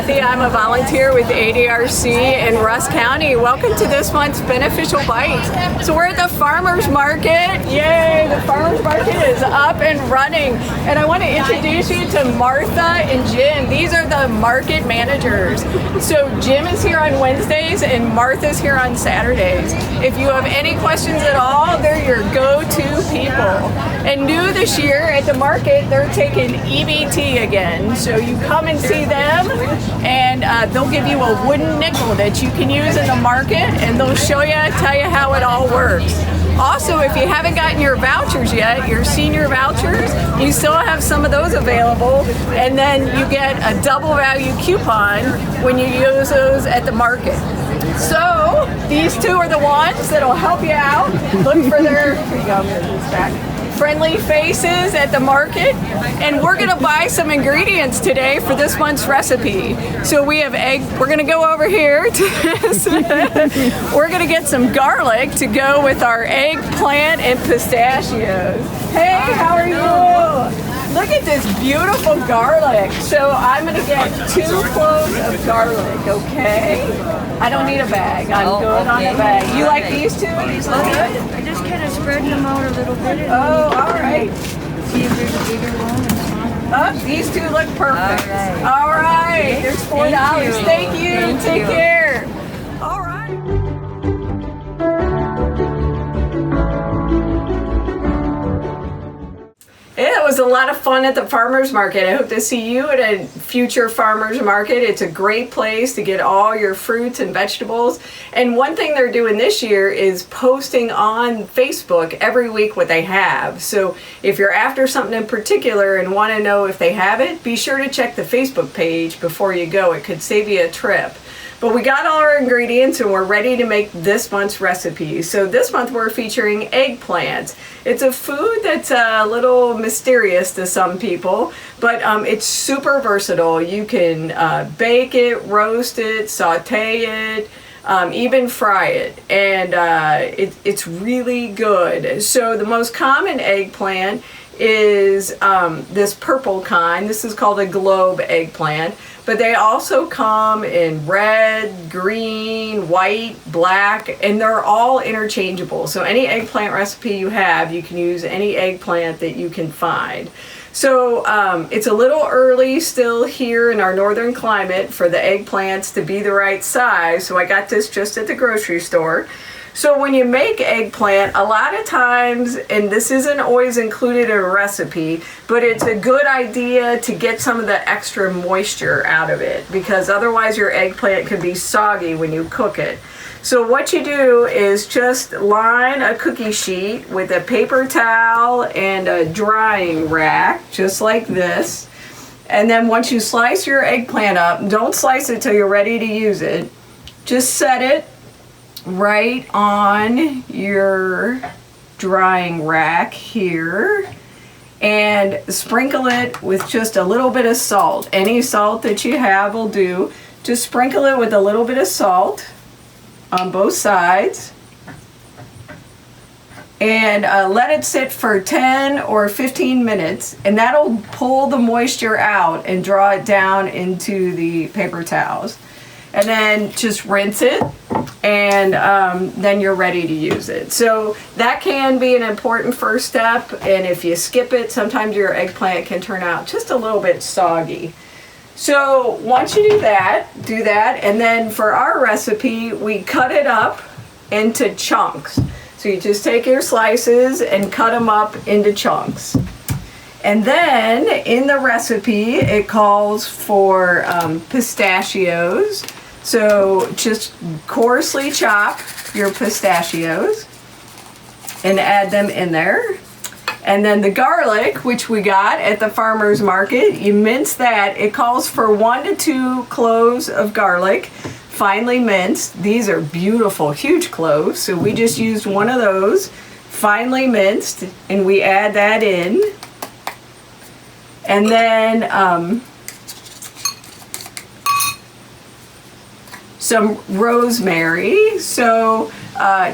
Kathy. I'm a volunteer with ADRC in Russ County. Welcome to this month's Beneficial Bite. So we're at the farmer's market. Yay, the farmer's market is up and running. And I want to introduce you to Martha and Jim. These are the market managers. So Jim is here on Wednesdays and Martha's here on Saturdays. If you have any questions at all, they're your go-to people. And new this year at the market, they're taking EBT again. So you come and see them, and they'll give you a wooden nickel that you can use in the market, and they'll show you, tell you how it all works. Also, if you haven't gotten your vouchers yet, your senior vouchers, you still have some of those available, and then you get a double value coupon when you use those at the market. So these two are the ones that'll help you out. Look for their, here you go, back. Friendly faces at the market, and we're gonna buy some ingredients today for this month's recipe. So we have egg, we're gonna go over here to this. We're gonna get some garlic to go with our eggplant and pistachios. Hey, how are you? Look at this beautiful garlic. So I'm gonna get 2 cloves of garlic, okay? I don't need a bag, I'm good on the bag. You like these two? These look good? I just kind of spread them out a little bit. Oh, all right. See if there's a bigger one and smaller one. Oh, these two look perfect. All right. All right. Here's $4. Thank you. Take care. All right. Yeah, it was a lot of fun at the farmer's market. I hope to see you at a future farmer's market. It's a great place to get all your fruits and vegetables. And one thing they're doing this year is posting on Facebook every week what they have. So if you're after something in particular and want to know if they have it, be sure to check the Facebook page before you go. It could save you a trip. But we got all our ingredients and we're ready to make this month's recipe. So this month we're featuring eggplant. It's a food that's a little mysterious to some people, but it's super versatile. You can bake it, roast it, saute it, even fry it, and it's really good. So the most common eggplant is this purple kind. This is called a globe eggplant. But they also come in red, green, white, black, and they're all interchangeable. So any eggplant recipe you have, you can use any eggplant that you can find. So it's a little early still here in our northern climate for the eggplants to be the right size. So I got this just at the grocery store. So when you make eggplant, a lot of times, and this isn't always included in a recipe, but it's a good idea to get some of the extra moisture out of it, because otherwise your eggplant can be soggy when you cook it. So what you do is just line a cookie sheet with a paper towel and a drying rack, just like this. And then once you slice your eggplant up, don't slice it till you're ready to use it. Just set it right on your drying rack here and sprinkle it with just a little bit of salt. Any salt that you have will do. Just sprinkle it with a little bit of salt on both sides and let it sit for 10 or 15 minutes, and that'll pull the moisture out and draw it down into the paper towels. And then just rinse it, and then you're ready to use it. So that can be an important first step, and if you skip it, sometimes your eggplant can turn out just a little bit soggy. So once you do that, and then for our recipe, we cut it up into chunks. So you just take your slices and cut them up into chunks. And then in the recipe, it calls for pistachios. So just coarsely chop your pistachios and add them in there. And then the garlic, which we got at the farmer's market, you mince that. It calls for 1 to 2 cloves of garlic, finely minced. These are beautiful, huge cloves. So we just used one of those, finely minced, and we add that in. And then some rosemary. So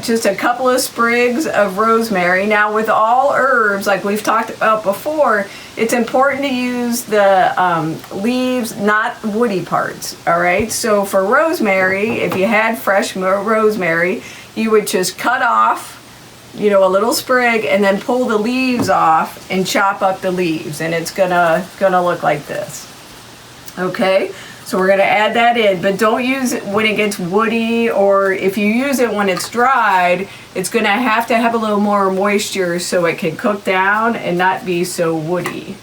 just a couple of sprigs of rosemary. Now with all herbs, like we've talked about before, it's important to use the leaves, not woody parts, all right? So for rosemary, if you had fresh rosemary, you would just cut off, you know, a little sprig and then pull the leaves off and chop up the leaves, and it's gonna look like this. Okay, so we're gonna add that in, but don't use it when it gets woody, or if you use it when it's dried, it's gonna have to have a little more moisture so it can cook down and not be so woody.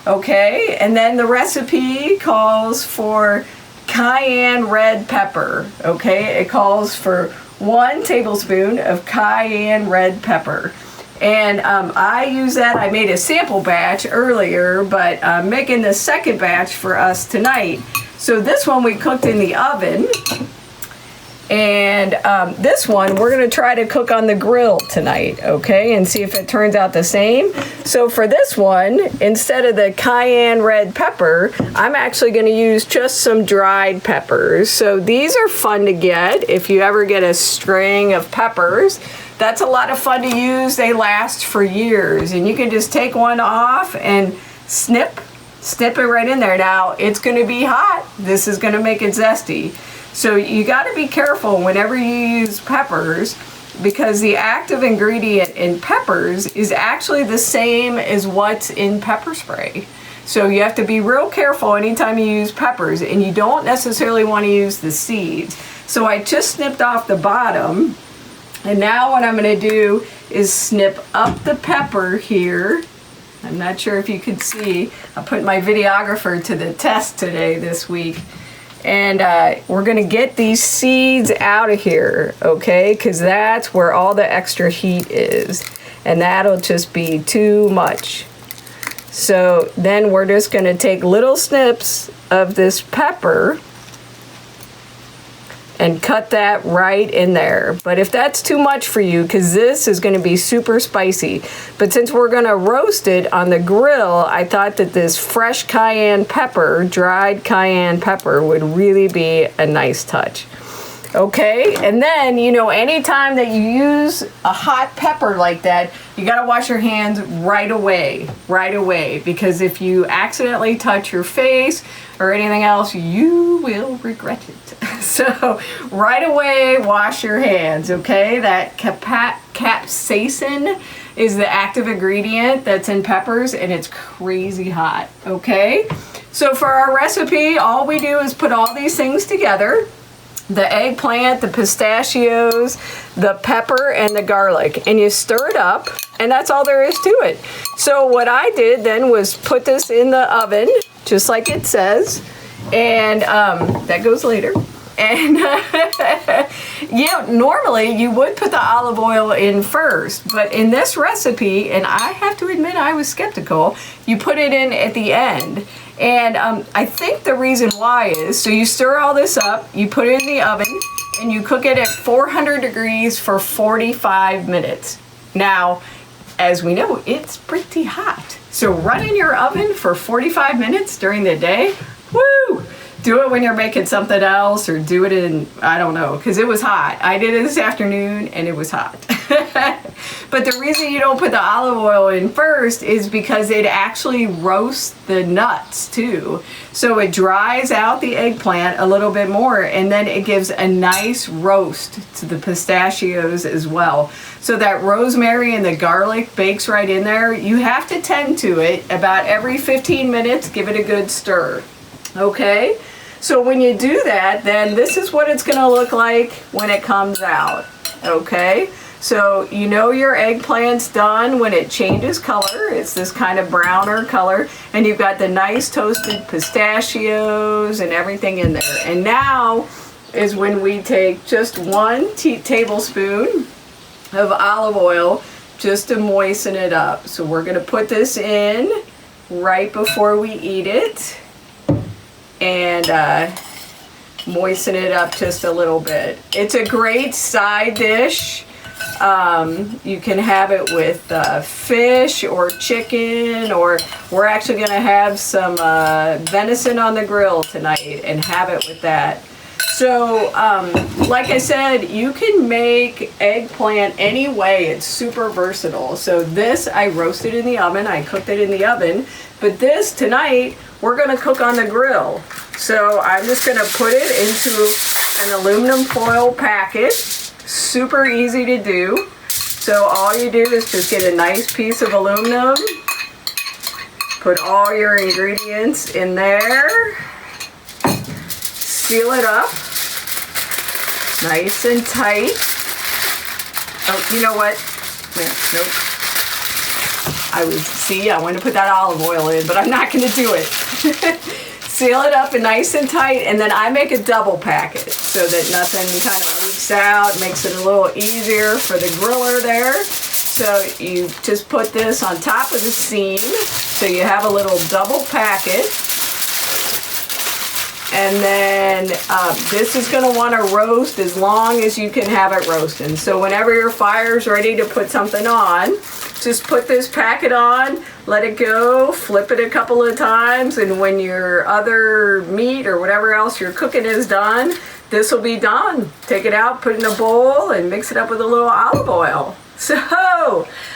Okay, and then the recipe calls for cayenne red pepper. Okay, it calls for 1 tablespoon of cayenne red pepper. And I use that. I made a sample batch earlier, but I'm making the second batch for us tonight. So this one we cooked in the oven. And this one we're going to try to cook on the grill tonight, okay, and see if it turns out the same. So for this one, instead of the cayenne red pepper, I'm actually going to use just some dried peppers. So these are fun to get if you ever get a string of peppers. That's a lot of fun to use. They last for years, and you can just take one off and snip it right in there. Now it's going to be hot. This is going to make it zesty. So you got to be careful whenever you use peppers, because the active ingredient in peppers is actually the same as what's in pepper spray. So you have to be real careful anytime you use peppers, and you don't necessarily want to use the seeds. So I just snipped off the bottom, and now what I'm going to do is snip up the pepper here. I'm not sure if you can see. I put my videographer to the test today this week. And we're going to get these seeds out of here, okay? Because that's where all the extra heat is. And that'll just be too much. So then we're just going to take little snips of this pepper and cut that right in there. But if that's too much for you, because this is going to be super spicy, but since we're going to roast it on the grill, I thought that this fresh cayenne pepper, dried cayenne pepper, would really be a nice touch. Okay, and then, you know, anytime that you use a hot pepper like that, you got to wash your hands right away, because if you accidentally touch your face or anything else, you will regret it. So right away, wash your hands, okay? That capsaicin is the active ingredient that's in peppers, and it's crazy hot, okay? So for our recipe, all we do is put all these things together. The eggplant, the pistachios, the pepper, and the garlic. And you stir it up, and that's all there is to it. So what I did then was put this in the oven, just like it says. And that goes later. And yeah, normally you would put the olive oil in first, but in this recipe, and I have to admit I was skeptical, you put it in at the end. And I think the reason why is, so you stir all this up, you put it in the oven, and you cook it at 400 degrees for 45 minutes. Now, as we know, it's pretty hot. So run in your oven for 45 minutes during the day. Woo! Do it when you're making something else, or do it in, I don't know, because it was hot. I did it this afternoon, and it was hot. But the reason you don't put the olive oil in first is because it actually roasts the nuts too. So it dries out the eggplant a little bit more, and then it gives a nice roast to the pistachios as well. So that rosemary and the garlic bakes right in there. You have to tend to it about every 15 minutes. Give it a good stir. Okay? So when you do that, then this is what it's going to look like when it comes out. Okay? So you know your eggplant's done when it changes color. It's this kind of browner color, and you've got the nice toasted pistachios and everything in there. And now is when we take just 1 tablespoon of olive oil just to moisten it up. So we're going to put this in right before we eat it and moisten it up just a little bit. It's a great side dish. You can have it with fish or chicken, or we're actually going to have some venison on the grill tonight and have it with that. So, like I said, you can make eggplant any way. It's super versatile. So this, I roasted in the oven. I cooked it in the oven. But this, tonight, we're going to cook on the grill. So I'm just going to put it into an aluminum foil packet. Super easy to do. So all you do is just get a nice piece of aluminum. Put all your ingredients in there. Seal it up. Nice and tight. Oh, you know what? Nope. I want to put that olive oil in, but I'm not going to do it. Seal it up and nice and tight, and then I make a double packet so that nothing kind of leaks out. Makes it a little easier for the griller there. So you just put this on top of the seam, so you have a little double packet. And then this is going to want to roast as long as you can have it roasting. So whenever your fire's ready to put something on, just put this packet on, let it go, flip it a couple of times, and when your other meat or whatever else you're cooking is done, this will be done. Take it out, put it in a bowl, and mix it up with a little olive oil. So,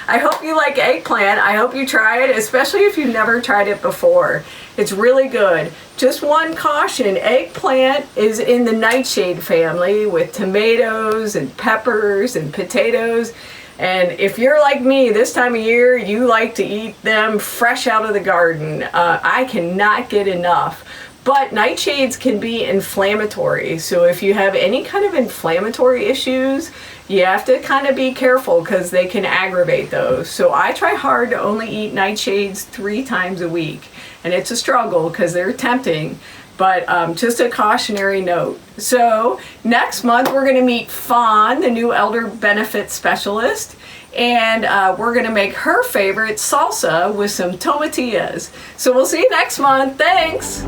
I hope you like eggplant. I hope you try it, especially if you've never tried it before. It's really good. Just one caution, eggplant is in the nightshade family with tomatoes and peppers and potatoes. And if you're like me, this time of year, you like to eat them fresh out of the garden. I cannot get enough. But nightshades can be inflammatory. So if you have any kind of inflammatory issues, you have to kind of be careful because they can aggravate those. So I try hard to only eat nightshades 3 times a week. And it's a struggle because they're tempting. But just a cautionary note. So next month we're going to meet Fawn, the new elder benefit specialist. And we're going to make her favorite salsa with some tomatillas. So we'll see you next month. Thanks.